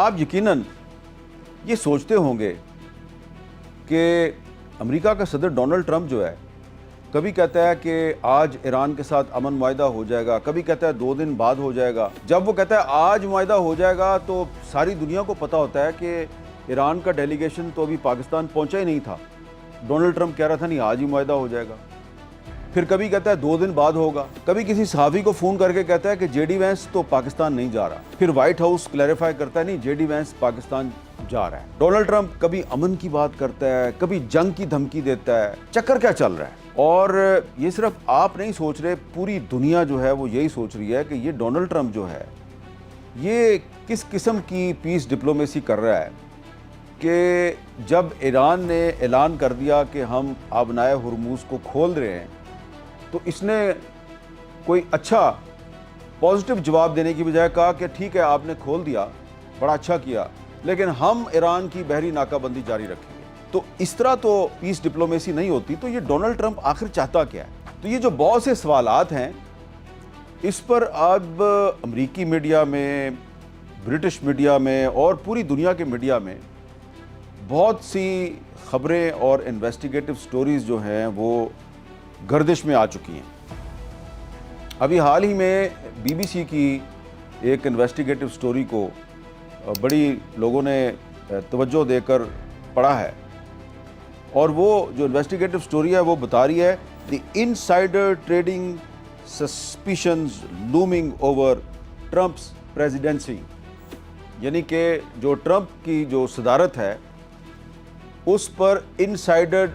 آپ یقیناً یہ سوچتے ہوں گے کہ امریکہ کا صدر ڈونلڈ ٹرمپ جو ہے کبھی کہتا ہے کہ آج ایران کے ساتھ امن معاہدہ ہو جائے گا، کبھی کہتا ہے 2 دن بعد ہو جائے گا۔ جب وہ کہتا ہے آج معاہدہ ہو جائے گا تو ساری دنیا کو پتہ ہوتا ہے کہ ایران کا ڈیلیگیشن تو ابھی پاکستان پہنچا ہی نہیں تھا۔ ڈونلڈ ٹرمپ کہہ رہا تھا نہیں آج ہی معاہدہ ہو جائے گا۔ پھر کبھی کہتا ہے 2 دن بعد ہوگا، کبھی کسی صحافی کو فون کر کے کہتا ہے کہ جے ڈی وینس تو پاکستان نہیں جا رہا، پھر وائٹ ہاؤس کلیریفائی کرتا ہے نہیں جے ڈی وینس پاکستان جا رہا ہے۔ ڈونلڈ ٹرمپ کبھی امن کی بات کرتا ہے، کبھی جنگ کی دھمکی دیتا ہے۔ چکر کیا چل رہا ہے؟ اور یہ صرف آپ نہیں سوچ رہے، پوری دنیا جو ہے وہ یہی سوچ رہی ہے کہ یہ ڈونلڈ ٹرمپ جو ہے یہ کس قسم کی پیس ڈپلومیسی کر رہا ہے کہ جب ایران نے اعلان کر دیا کہ ہم آبنائے ہرموز کو کھول رہے ہیں تو اس نے کوئی اچھا پازیٹیو جواب دینے کی بجائے کہا کہ ٹھیک ہے آپ نے کھول دیا، بڑا اچھا کیا، لیکن ہم ایران کی بحری ناکہ بندی جاری رکھیں گے۔ تو اس طرح تو پیس ڈپلومیسی نہیں ہوتی۔ تو یہ ڈونلڈ ٹرمپ آخر چاہتا کیا ہے؟ تو یہ جو بہت سے سوالات ہیں اس پر اب امریکی میڈیا میں، برٹش میڈیا میں اور پوری دنیا کے میڈیا میں بہت سی خبریں اور انویسٹیگیٹو سٹوریز جو ہیں وہ گردش میں آ چکی ہیں۔ ابھی حال ہی میں بی بی سی کی ایک انویسٹیگیٹو سٹوری کو بڑی لوگوں نے توجہ دے کر پڑھا ہے، اور وہ جو انویسٹیگیٹو سٹوری ہے وہ بتا رہی ہے the insider trading suspicions looming over Trump's presidency, یعنی کہ جو ٹرمپ کی جو صدارت ہے اس پر انسائڈر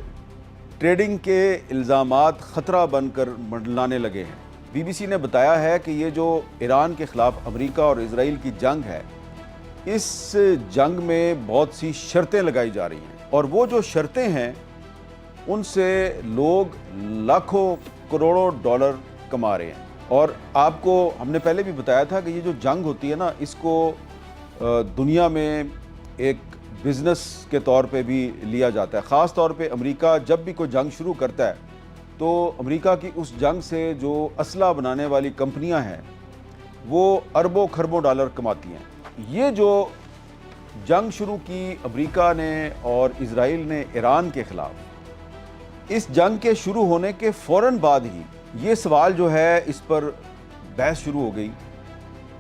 ٹریڈنگ کے الزامات خطرہ بن کر منڈلانے لگے ہیں۔ بی بی سی نے بتایا ہے کہ یہ جو ایران کے خلاف امریکہ اور اسرائیل کی جنگ ہے، اس جنگ میں بہت سی شرطیں لگائی جا رہی ہیں، اور وہ جو شرطیں ہیں ان سے لوگ لاکھوں کروڑوں ڈالر کما رہے ہیں۔ اور آپ کو ہم نے پہلے بھی بتایا تھا کہ یہ جو جنگ ہوتی ہے نا، اس کو دنیا میں ایک بزنس کے طور پہ بھی لیا جاتا ہے۔ خاص طور پہ امریکہ جب بھی کوئی جنگ شروع کرتا ہے تو امریکہ کی اس جنگ سے جو اسلحہ بنانے والی کمپنیاں ہیں وہ اربوں کھربوں ڈالر کماتی ہیں۔ یہ جو جنگ شروع کی امریکہ نے اور اسرائیل نے ایران کے خلاف، اس جنگ کے شروع ہونے کے فوراً بعد ہی یہ سوال جو ہے اس پر بحث شروع ہو گئی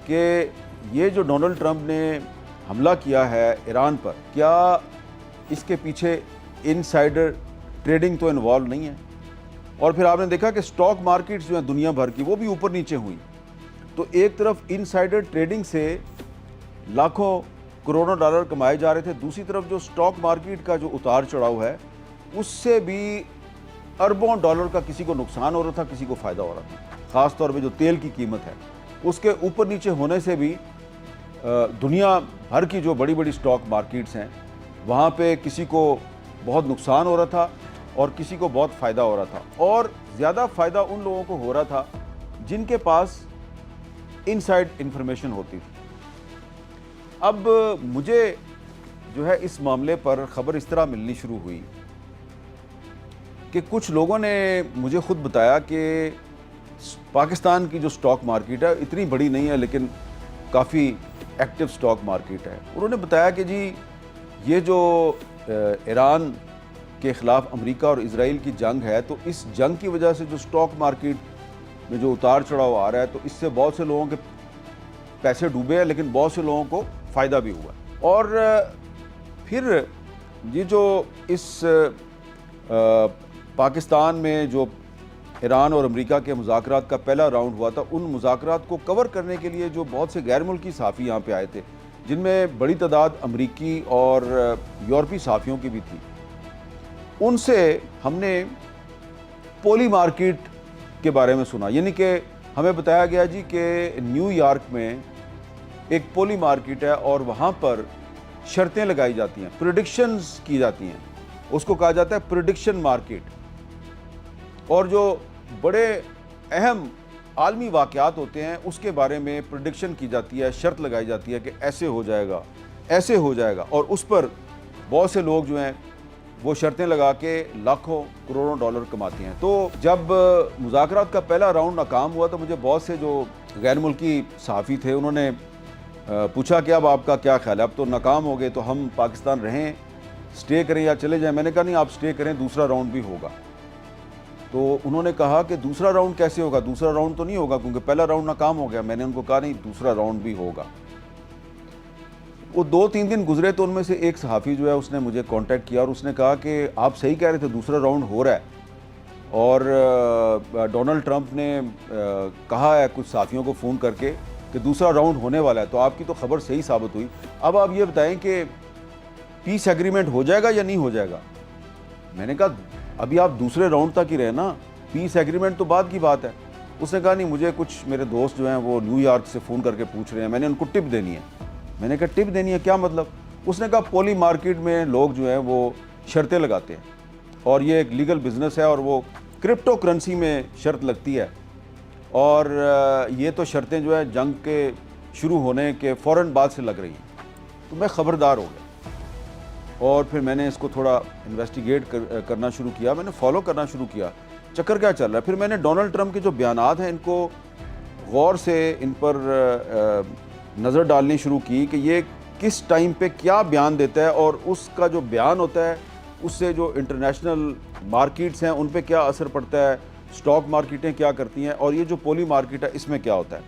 کہ یہ جو ڈونلڈ ٹرمپ نے حملہ کیا ہے ایران پر، کیا اس کے پیچھے انسائڈر ٹریڈنگ تو انوالو نہیں ہے؟ اور پھر آپ نے دیکھا کہ سٹاک مارکیٹس جو ہیں دنیا بھر کی وہ بھی اوپر نیچے ہوئی۔ تو ایک طرف انسائڈر ٹریڈنگ سے لاکھوں کروڑوں ڈالر کمائے جا رہے تھے، دوسری طرف جو سٹاک مارکیٹ کا جو اتار چڑھاؤ ہے اس سے بھی اربوں ڈالر کا کسی کو نقصان ہو رہا تھا، کسی کو فائدہ ہو رہا تھا۔ خاص طور پہ جو تیل کی قیمت ہے اس کے اوپر نیچے ہونے سے بھی دنیا بھر کی جو بڑی بڑی سٹاک مارکیٹس ہیں وہاں پہ کسی کو بہت نقصان ہو رہا تھا اور کسی کو بہت فائدہ ہو رہا تھا، اور زیادہ فائدہ ان لوگوں کو ہو رہا تھا جن کے پاس انسائڈ انفارمیشن ہوتی تھی۔ اب مجھے جو ہے اس معاملے پر خبر اس طرح ملنی شروع ہوئی کہ کچھ لوگوں نے مجھے خود بتایا کہ پاکستان کی جو سٹاک مارکیٹ ہے اتنی بڑی نہیں ہے لیکن کافی ایکٹیو سٹاک مارکیٹ ہے۔ انہوں نے بتایا کہ جی یہ جو ایران کے خلاف امریکہ اور اسرائیل کی جنگ ہے، تو اس جنگ کی وجہ سے جو سٹاک مارکیٹ میں جو اتار چڑھاؤ آ رہا ہے تو اس سے بہت سے لوگوں کے پیسے ڈوبے ہیں، لیکن بہت سے لوگوں کو فائدہ بھی ہوا ہے۔ اور پھر یہ جو اس پاکستان میں جو ایران اور امریکہ کے مذاکرات کا پہلا راؤنڈ ہوا تھا، ان مذاکرات کو کور کرنے کے لیے جو بہت سے غیر ملکی صحافی یہاں پہ آئے تھے، جن میں بڑی تعداد امریکی اور یورپی صحافیوں کی بھی تھی، ان سے ہم نے پولی مارکیٹ کے بارے میں سنا۔ یعنی کہ ہمیں بتایا گیا جی کہ نیو یارک میں ایک پولی مارکیٹ ہے اور وہاں پر شرطیں لگائی جاتی ہیں، پریڈکشنز کی جاتی ہیں، اس کو کہا جاتا ہے پریڈکشن مارکیٹ۔ اور جو بڑے اہم عالمی واقعات ہوتے ہیں اس کے بارے میں پریڈکشن کی جاتی ہے، شرط لگائی جاتی ہے کہ ایسے ہو جائے گا، ایسے ہو جائے گا، اور اس پر بہت سے لوگ جو ہیں وہ شرطیں لگا کے لاکھوں کروڑوں ڈالر کماتے ہیں۔ تو جب مذاکرات کا پہلا راؤنڈ ناکام ہوا تو مجھے بہت سے جو غیر ملکی صحافی تھے انہوں نے پوچھا کہ اب آپ کا کیا خیال ہے، اب تو ناکام ہو گئے تو ہم پاکستان رہیں، سٹے کریں یا چلے جائیں؟ میں نے کہا نہیں، آپ سٹے کریں، دوسرا راؤنڈ بھی ہوگا۔ تو انہوں نے کہا کہ دوسرا راؤنڈ کیسے ہوگا؟ دوسرا راؤنڈ تو نہیں ہوگا کیونکہ پہلا راؤنڈ ناکام ہو گیا۔ میں نے ان کو کہا نہیں، دوسرا راؤنڈ بھی ہوگا۔ وہ 2-3 دن گزرے تو ان میں سے ایک صحافی جو ہے اس نے مجھے کانٹیکٹ کیا اور اس نے کہا کہ آپ صحیح کہہ رہے تھے، دوسرا راؤنڈ ہو رہا ہے، اور ڈونلڈ ٹرمپ نے کہا ہے کچھ صحافیوں کو فون کر کے کہ دوسرا راؤنڈ ہونے والا ہے، تو آپ کی تو خبر صحیح ثابت ہوئی۔ اب آپ یہ بتائیں کہ پیس ایگریمنٹ ہو جائے گا یا نہیں ہو جائے گا؟ میں نے کہا ابھی آپ دوسرے راؤنڈ تک ہی رہے نا، پیس ایگریمنٹ تو بعد کی بات ہے۔ اس نے کہا نہیں، مجھے کچھ میرے دوست جو ہیں وہ نیو یارک سے فون کر کے پوچھ رہے ہیں، میں نے ان کو ٹپ دینی ہے۔ میں نے کہا ٹپ دینی ہے، کیا مطلب؟ اس نے کہا پولی مارکیٹ میں لوگ جو ہیں وہ شرطیں لگاتے ہیں، اور یہ ایک لیگل بزنس ہے، اور وہ کرپٹو کرنسی میں شرط لگتی ہے، اور یہ تو شرطیں جو ہے جنگ کے شروع ہونے کے فوراً بعد سے لگ رہی ہیں۔ تو میں خبردار ہو گیا، اور پھر میں نے اس کو تھوڑا انویسٹیگیٹ کرنا شروع کیا، میں نے فالو کرنا شروع کیا چکر کیا چل رہا ہے۔ پھر میں نے ڈونلڈ ٹرمپ کے جو بیانات ہیں ان کو غور سے ان پر نظر ڈالنی شروع کی کہ یہ کس ٹائم پہ کیا بیان دیتا ہے، اور اس کا جو بیان ہوتا ہے اس سے جو انٹرنیشنل مارکیٹس ہیں ان پہ کیا اثر پڑتا ہے، سٹاک مارکیٹیں کیا کرتی ہیں، اور یہ جو پولی مارکیٹ ہے اس میں کیا ہوتا ہے۔